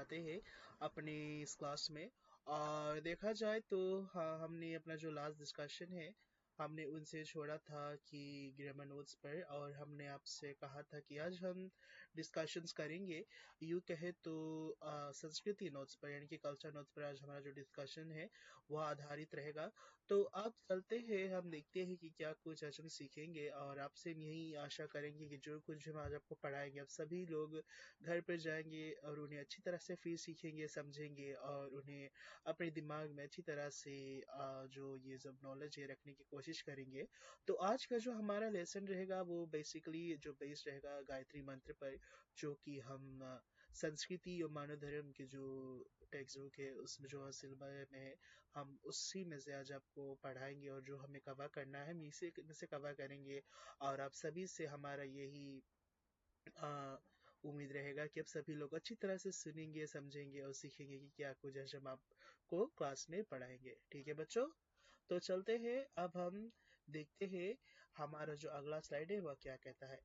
आते हैं अपनी इस क्लास में। और देखा जाए तो हाँ, हमने अपना जो लास्ट डिस्कशन है हमने उनसे छोड़ा था कि ग्रामर नोट्स पर, और हमने आपसे कहा था कि आज हम डिस्कशंस करेंगे यूँ कहे तो संस्कृति नोट्स पर, यानी कि कल्चर नोट्स पर आज हमारा जो डिस्कशन है वह आधारित रहेगा। तो आप चलते हैं, हम देखते हैं कि क्या कुछ आज हम सीखेंगे, और आपसे यही आशा करेंगे कि जो कुछ हम आज आपको पढ़ाएंगे आप सभी लोग घर पर जाएंगे और उन्हें अच्छी तरह से फिर सीखेंगे, समझेंगे, और उन्हें अपने दिमाग में अच्छी तरह से जो ये सब नॉलेज है रखने की कोशिश करेंगे। तो आज का जो हमारा लेसन रहेगा वो बेसिकली जो बेस्ड रहेगा गायत्री मंत्र पर, जो कि हम संस्कृति और मानव धर्म के जो टेक्स्ट बुक है उसमें जो सिलेबस में है हम उसी में से आज आपको पढ़ाएंगे, और जो हमें कवर करना है हम इसी में से कवर करेंगे। और आप सभी से हमारा यही आ, उम्मीद रहेगा कि आप सभी लोग अच्छी तरह से सुनेंगे, समझेंगे और सीखेंगे कि क्या कुछ है हम आपको क्लास में पढ़ाएंगे। ठीक है बच्चों, तो चलते हैं, अब हम देखते हैं हमारा जो अगला स्लाइड है वह क्या कहता है।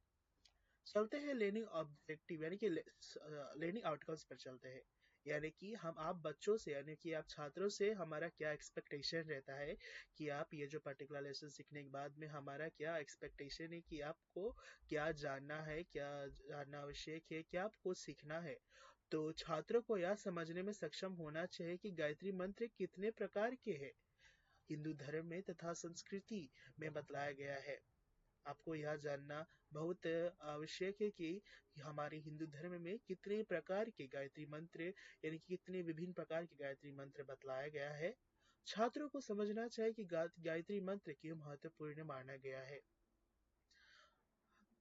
चलते हैं लर्निंग ऑब्जेक्टिव यानी कि लर्निंग आउटकम्स पर चलते हैं। यानी कि हम आप बच्चों से यानी कि आप छात्रों से हमारा क्या एक्सपेक्टेशन रहता है कि आप ये जो पर्टिकुलर लेसन सीखने के बाद में हमारा क्या एक्सपेक्टेशन है कि आपको क्या जानना है, क्या जानना आवश्यक है, क्या आपको सीखना है। तो छात्रों को यह समझने में सक्षम होना चाहिए कि गायत्री मंत्र कितने प्रकार के हैं, हिंदू धर्म में तथा संस्कृति में बतलाया गया है। आपको यह जानना बहुत आवश्यक है कि हमारे हिंदू धर्म में कितने प्रकार के गायत्री मंत्र यानी कि कितने विभिन्न प्रकार के गायत्री मंत्र बतलाया गया है। छात्रों को समझना चाहिए कि गायत्री मंत्र क्यों महत्वपूर्ण माना गया है।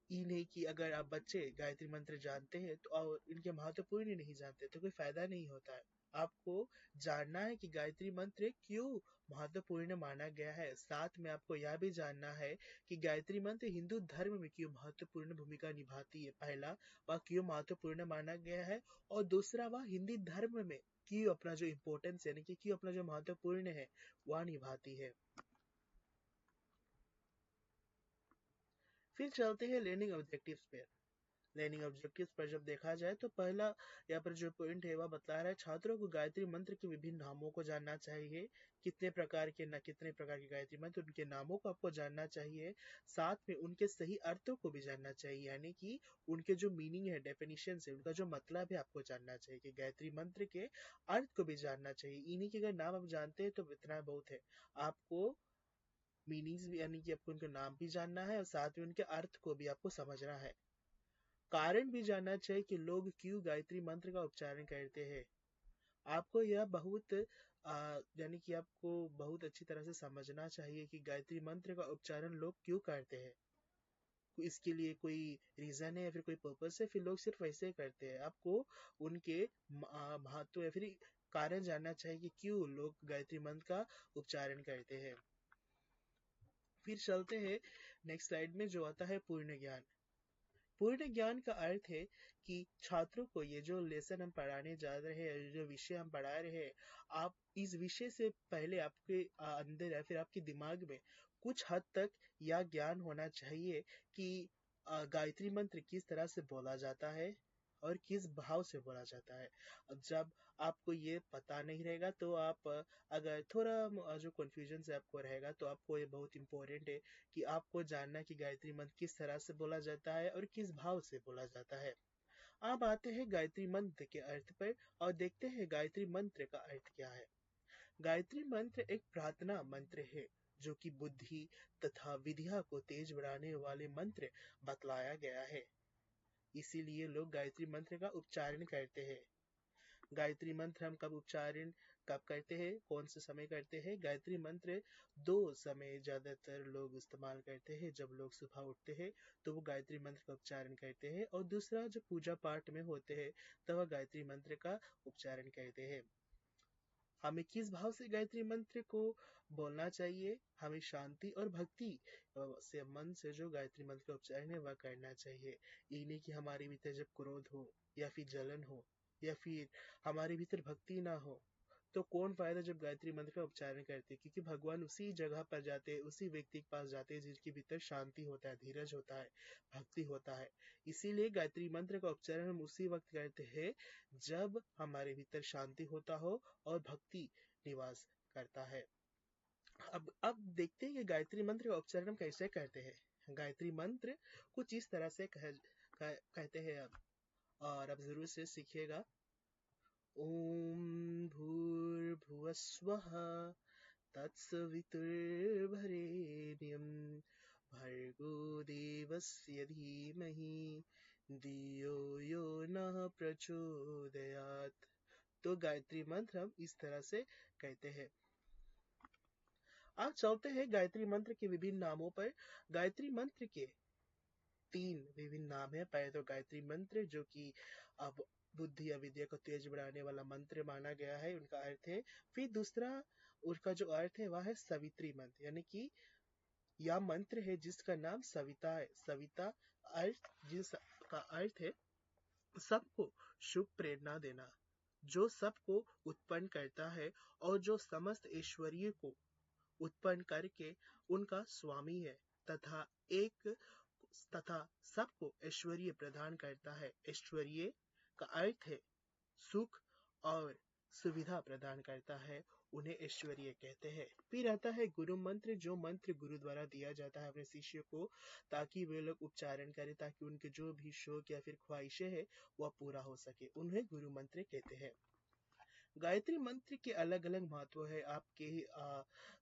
ये नहीं कि अगर आप बच्चे गायत्री मंत्र जानते हैं तो और इनके महत्वपूर्ण नहीं जानते तो कोई फायदा नहीं होता है। आपको जानना है कि गायत्री मंत्र क्यों महत्वपूर्ण माना गया है, साथ में आपको यह भी जानना है कि गायत्री मंत्र हिंदू धर्म में क्यों महत्वपूर्ण भूमिका निभाती है। पहला, वह क्यों महत्वपूर्ण माना गया है, और दूसरा, वह हिंदी धर्म में क्यों अपना जो इम्पोर्टेंस यानी कि क्यों अपना जो महत्वपूर्ण है वह निभाती है। फिर चलते हैं लर्निंग ऑब्जेक्टिव्स पे। लर्निंग ऑब्जेक्टिव्स पर जब देखा जाए तो पहला यहाँ पर जो पॉइंट है वह बता रहा है छात्रों को गायत्री मंत्र के विभिन्न नामों को जानना चाहिए। कितने प्रकार के कितने प्रकार के गायत्री मंत्र उनके नामों को आपको जानना चाहिए, साथ में उनके सही अर्थों को भी जानना चाहिए, यानी कि उनके जो मीनिंग है, डेफिनेशन है, उनका जो मतलब है आपको जानना चाहिए कि गायत्री मंत्र के अर्थ को भी जानना चाहिए। इन्हीं के अगर नाम आप जानते हैं तो इतना बहुत है। आपको मीनिंग्स भी यानी कि आपको उनका नाम भी जानना है और साथ में उनके अर्थ को भी आपको समझना है। कारण भी जानना चाहिए कि लोग क्यों गायत्री मंत्र का उच्चारण करते हैं। आपको यह बहुत यानी कि आपको बहुत अच्छी तरह से समझना चाहिए कि गायत्री मंत्र का उच्चारण लोग क्यों करते हैं। इसके लिए कोई रीजन है या फिर कोई पर्पस है, फिर लोग सिर्फ वैसे ही करते हैं। आपको उनके महत्व या फिर कारण जानना चाहिए कि क्यों लोग गायत्री मंत्र का उच्चारण करते हैं। फिर चलते हैं नेक्स्ट स्लाइड में जो आता है पूर्ण ज्ञान। पूर्ण ज्ञान का अर्थ है कि छात्रों को ये जो लेसन हम पढ़ाने जा रहे हैं, जो विषय हम पढ़ा रहे हैं, आप इस विषय से पहले आपके अंदर या फिर आपके दिमाग में कुछ हद तक यह ज्ञान होना चाहिए कि गायत्री मंत्र किस तरह से बोला जाता है और किस भाव से बोला जाता है। अब जब आपको ये पता नहीं रहेगा तो आप अगर थोड़ा जो कंफ्यूजन से आपको रहेगा तो आपको ये बहुत इंपॉर्टेंट है कि आपको जानना कि गायत्री मंत्र किस तरह से बोला जाता है और किस भाव से बोला जाता है। अब आते हैं गायत्री मंत्र के अर्थ पर और देखते हैं गायत्री मंत्र का अर्थ क्या है। गायत्री मंत्र एक प्रार्थना मंत्र है जो कि बुद्धि तथा विद्या को तेज बढ़ाने वाले मंत्र बतलाया गया है। इसीलिए लोग गायत्री मंत्र का उच्चारण करते हैं। गायत्री मंत्र हम कब उच्चारण कब करते हैं, कौन से समय करते हैं? गायत्री मंत्र दो समय ज्यादातर लोग इस्तेमाल करते हैं। जब लोग सुबह उठते हैं तो वो गायत्री मंत्र का उच्चारण करते हैं, और दूसरा जब पूजा पाठ में होते हैं तब वह गायत्री मंत्र का उच्चारण करते हैं। हमें किस भाव से गायत्री मंत्र को बोलना चाहिए? हमें शांति और भक्ति से मन से जो गायत्री मंत्र का उच्चारण है वह करना चाहिए। ये नहीं कि हमारे भीतर जब क्रोध हो या फिर जलन हो या फिर हमारे भीतर भक्ति ना हो तो कौन फायदा जब गायत्री मंत्र का उच्चारण करते हैं, क्योंकि भगवान उसी जगह पर जाते हैं, उसी व्यक्ति के पास जाते हैं जिसके भीतर शांति होता है, धीरज होता है, भक्ति होता है। इसीलिए गायत्री मंत्र का उच्चारण हम उसी वक्त करते हैं जब हमारे भीतर शांति होता हो और भक्ति निवास करता है। अब देखते हैं कि गायत्री मंत्र का उच्चारण हम कैसे करते हैं। गायत्री मंत्र कुछ इस तरह से कहते हैं अब, और अब जरूर से सीखिएगा। ओम भूर्भुवस्वः तत्सवितुर्वरेण्यं भर्गो देवस्य धीमहि धियो यो नः प्रचोदयात्। तो गायत्री मंत्र हम इस तरह से कहते हैं। अब चलते हैं गायत्री मंत्र के विभिन्न नामों पर। गायत्री मंत्र के 3 विभिन्न नाम है। पहले तो गायत्री मंत्र जो कि अब बुद्धि या विद्या को तेज बढ़ाने वाला मंत्र माना गया है, उनका अर्थ है। फिर दूसरा उसका जो अर्थ है वह है सवित्री मंत्र, यानी कि यह मंत्र है जिसका नाम सविता है। सविता अर्थ जिसका अर्थ है सबको शुभ प्रेरणा देना, जो सबको उत्पन्न करता है और जो समस्त ऐश्वर्य को उत्पन्न करके उनका स्वामी है, तथा सबको ऐश्वर्य प्रदान करता है। ऐश्वर्य का अर्थ है सुख और सुविधा प्रदान करता है, उन्हें ऐश्वर्य कहते हैं। फिर आता है गुरु मंत्र, जो मंत्र गुरु द्वारा दिया जाता है अपने शिष्य को, ताकि वे लोग उच्चारण करें, ताकि उनके जो भी शौक या फिर ख्वाहिशें हैं वह पूरा हो सके, उन्हें गुरु मंत्र कहते हैं। गायत्री मंत्र के अलग अलग महत्व है। आपके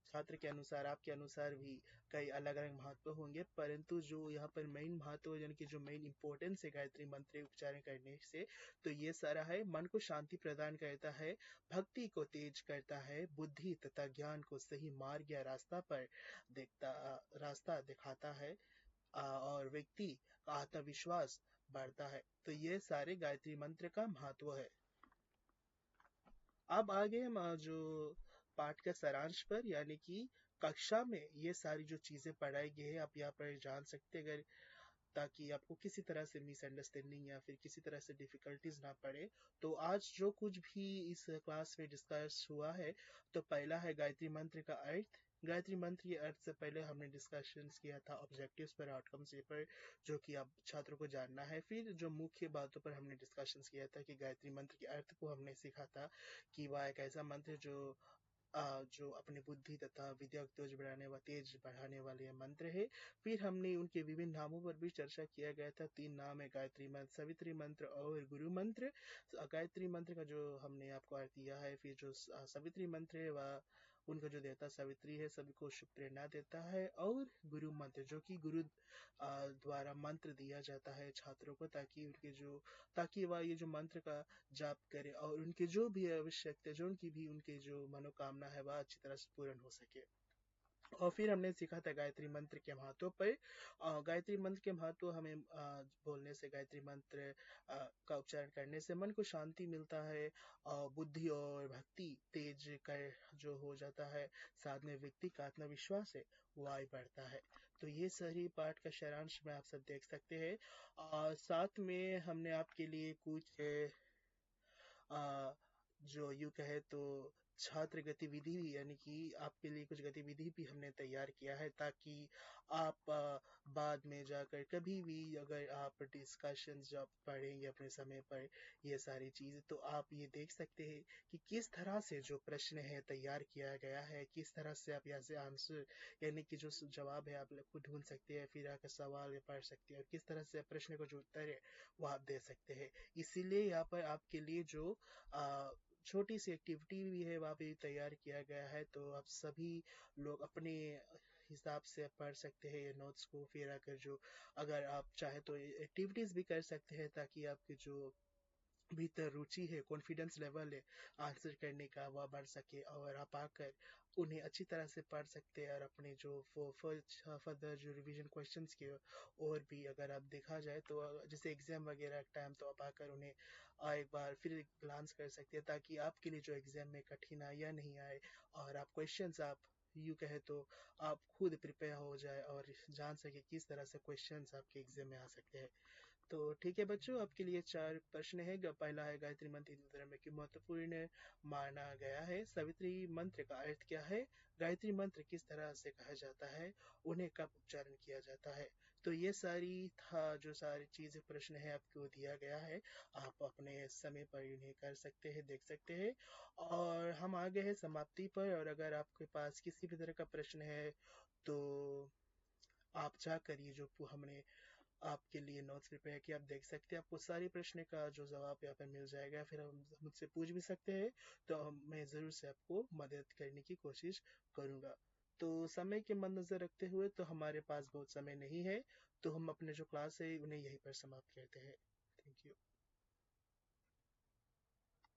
छात्र के अनुसार, आपके अनुसार भी कई अलग अलग महत्व होंगे, परंतु जो यहाँ पर मेन महत्व यानी कि जो मेन इंपॉर्टेंस है गायत्री मंत्र उच्चारण करने से, तो ये सारा है। मन को शांति प्रदान करता है, भक्ति को तेज करता है, बुद्धि तथा ज्ञान को सही मार्ग या रास्ता दिखाता है, और व्यक्ति का आत्मविश्वास बढ़ता है। तो ये सारे गायत्री मंत्र का महत्व है। अब आगे हम जो पाठ का सारांश पर, यानी कि कक्षा में ये सारी जो चीजें पढ़ाई गई है आप यहाँ पर जान सकते हैं, अगर ताकि आपको किसी तरह से मिसअंडरस्टैंडिंग या फिर किसी तरह से डिफिकल्टीज ना पड़े। तो आज जो कुछ भी इस क्लास में डिस्कस हुआ है, तो पहला है गायत्री मंत्र का अर्थ। गायत्री मंत्र के अर्थ से पहले हमने डिस्कशन किया था ऑब्जेक्टिव्स पर, आउटकम्स पर, जो कि आप छात्रों को जानना है। फिर जो मुख्य बातों पर हमने डिस्कशन किया था कि गायत्री मंत्र के अर्थ को हमने सीखा था कि वह एक ऐसा मंत्र जो अपनी बुद्धि तथा विद्या को तेज बढ़ाने वाले मंत्र है। फिर हमने उनके विभिन्न नामों पर भी चर्चा किया गया था। 3 नाम है, गायत्री मंत्र, सवित्री मंत्र और गुरु मंत्र। गायत्री मंत्र का जो हमने आपको अर्थ दिया है, फिर जो सवित्री मंत्र है वह उनका जो देवता सावित्री है सभी को शुभ प्रेरणा देता है, और गुरु मंत्र जो कि गुरु द्वारा मंत्र दिया जाता है छात्रों को, ताकि वह ये जो मंत्र का जाप करे और उनके जो भी आवश्यकता, जो उनके जो मनोकामना है वह अच्छी तरह से पूर्ण हो सके। और फिर हमने सीखा था गायत्री मंत्र के महत्व पर। गायत्री मंत्र के महत्व हमें बोलने से, गायत्री मंत्र का उच्चारण करने से मन को शांति मिलता है, बुद्धि और भक्ति तेज कर जो हो जाता है, साथ में व्यक्ति का आत्मविश्वास है वो आगे बढ़ता है। तो ये सारी पाठ का सारांश में आप सब देख सकते हैं। साथ में हमने आपके लिए कुछ जो यूँ कहे तो छात्र गतिविधि, यानी कि आपके लिए कुछ गतिविधि भी हमने तैयार किया है, ताकि आप बाद में जाकर कभी भी अगर आप डिस्कशन जब पढ़ेंगे अपने समय पर ये सारी चीज़, तो आप ये देख सकते हैं कि किस तरह से जो प्रश्न है तैयार किया गया है, किस तरह से आप यहाँ से आंसर यानी कि जो जवाब है आप लोग को ढूंढ सकते हैं, फिर आकर सवाल पढ़ सकते हैं, और किस तरह से प्रश्न का जो उत्तर है वो आप दे सकते हैं। इसीलिए यहाँ पर आपके लिए जो छोटी सी एक्टिविटी भी है वहाँ पे तैयार किया गया है, तो आप सभी लोग अपने हिसाब से पढ़ सकते हैं ये नोट्स को। फिर अगर आप चाहे तो एक्टिविटीज भी कर सकते हैं, ताकि आपके जो भीतर रुचि है, कॉन्फिडेंस लेवल है आंसर करने का वह बढ़ सके, और आप आकर उन्हें अच्छी तरह से पढ़ सकते हैं, और अपने जो फर्दर जो रिवीजन क्वेश्चंस के और भी अगर आप देखा जाए तो जैसे एग्जाम वगैरह टाइम, तो आप आकर उन्हें एक बार फिर ग्लांस कर सकते हैं, ताकि आपके लिए जो एग्जाम में कठिनाइयाँ नहीं आए, और आप क्वेश्चंस आप यूँ कहे तो आप खुद प्रिपेयर हो जाए और जान सके किस तरह से क्वेश्चंस आपके एग्जाम में आ सकते हैं। तो ठीक है बच्चों, आपके लिए 4 प्रश्न है। पहला है, गायत्री मंत्र हिंदू धर्म में क्यों महत्वपूर्ण माना गया है? सावित्री मंत्र का अर्थ क्या है? गायत्री मंत्र किस तरह से कहा जाता है? उन्हें कब उच्चारण किया जाता है? तो ये सारी था जो सारी चीजें प्रश्न है आपको दिया गया है। आप अपने समय पर इन्हें कर सकते हैं, देख सकते हैं। और हम आ गए हैं समाप्ति पर, और अगर आपके पास किसी भी तरह का प्रश्न है तो आप जाकर ये जो हमने आपके लिए नोट्स प्रिपेयर किया, आप देख सकते हैं। आपको सारे प्रश्न का जो जवाब यहाँ पर मिल जाएगा, फिर हम मुझसे पूछ भी सकते हैं। तो मैं ज़रूर से आपको मदद करने की कोशिश करूँगा। तो समय के मद्देनजर रखते हुए तो हमारे पास बहुत समय नहीं है, तो हम अपने जो क्लास है उन्हें यहीं पर समाप्त करते हैं। Thank you.